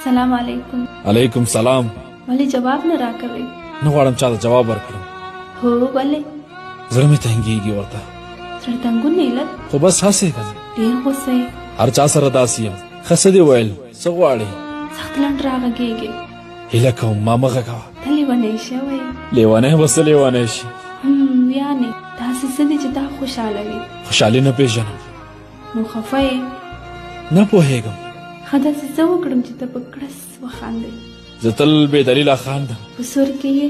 سلام علیکم. علیکم سلام. ولې جواب نه راکوې؟ نه غواړم چاته جواب ورکړم. هو ولې؟ زړه مې تنګېږي ورته. زړه تنګون نه لږ خو بس هسې که نه ډېر غوسه یې. هر چا سره داسې یم. ښه څه دې ویل؟ څه غواړې؟ سخت لنډ راغږېږې. هیله کوم ما مه غږوه. ته لیونی شوی. لیونی به څه لیونی شي؟ یعنې داسې څه دي چې تا خوشحالوي؟ خوشحالي نه پېژنم. نو خفه یې؟ نه پوهېږم. ښه داسې څه وکړم چې ته په کړس وخاندې؟ زه تل بې دلیله خاندم. په سور کې یې؟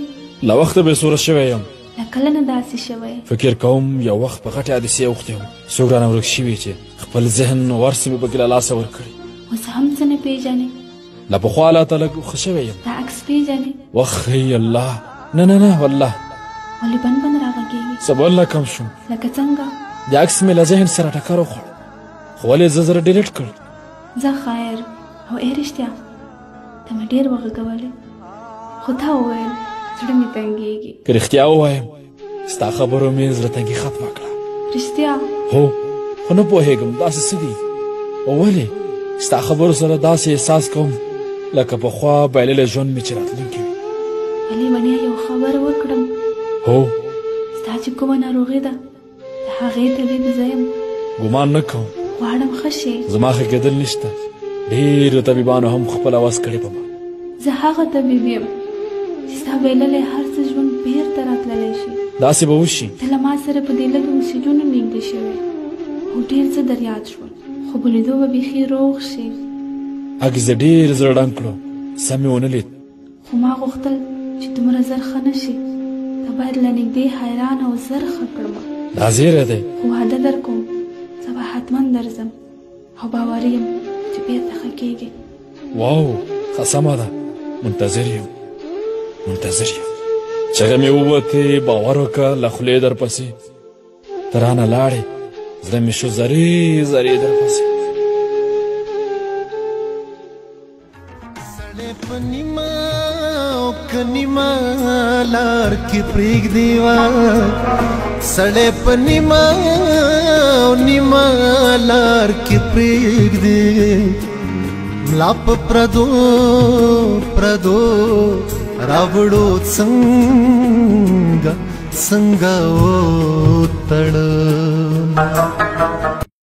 له وخته بې سوره شوی یم. له کله نه داسې شوی؟ فکر کوم یو وخت په غټې حادثې اوښتی وم. څوک رانه ورک شوي چې خپل ذهن ورسې مې پکې له لاسه ورکړي. اوس هم څه نه پېژنې؟ له پخوا لا ته لږ ښه شوی یم. دا عکس پېژنې؟ وخی الله. نه نه نه والله. ولې بند بند راغږېږي؟ څه بل نه کم شوم. لکه څنګه؟ د عکس مې له ذهن سره ټکر وخوړ، خو ولې زه زره ډیلیټ کړ. زه خیر او ای رښتیا ته مې ډېر وغږولې، خو تا وویل زړه مې تنګېږي. که رښتیا ووایم ستا خبرو مې زړه تنګي ختمه کړه. رښتیا؟ هو، خو نه پوهېږم داسې څه دي. ولې ستا خبرو سره داسې احساس کوم لکه پخوا بایللی ژوند مې چې راتلونکی وي. ولې منې یو خبر وکړم؟ هو. ستا چې کومه ناروغي ده د هغې طبیب زه یم. ګمان نه کوم. غواړم ښه شې. زما ښه کېدل نشته. ډېرو طبیبانو هم خپل هوس کړی په ما. زه هغه طبیب یم چې ستا بایللی هر څه ژوند بېرته راتللی شي. داسې به وشي. ته له ما سره په دې لږو مسېجونو نږدې شوې او ډېر څه در یاد شول، خو په لیدو به بیخي روغ شي. اګ زه ډېر زړه ډنګ کړو، سم مې ونه لید. خو ما غوښتل چې دومره زر ښه نه شي. ته باید له نږدې حیران او زر ښه کړمه. دا زیری دی. خو وعده در کوم زه به حتما درځم او باوري یم چې بېرته ښه کېږې. واو، ښه سمه ده. منتظر یم منتظر یم. چغه مې ووتې، باور وکړه له خولې در پسې. ته رانه لاړې، زړه مې شو زرې زرې در پسې. سړی په نیمه او که نیمه لار کې پرېږدي وه، سړی په نیمه او نیمه لار کې پرېږدي، ملا په پردو پردو راوړو څنګه څنګه وتړم.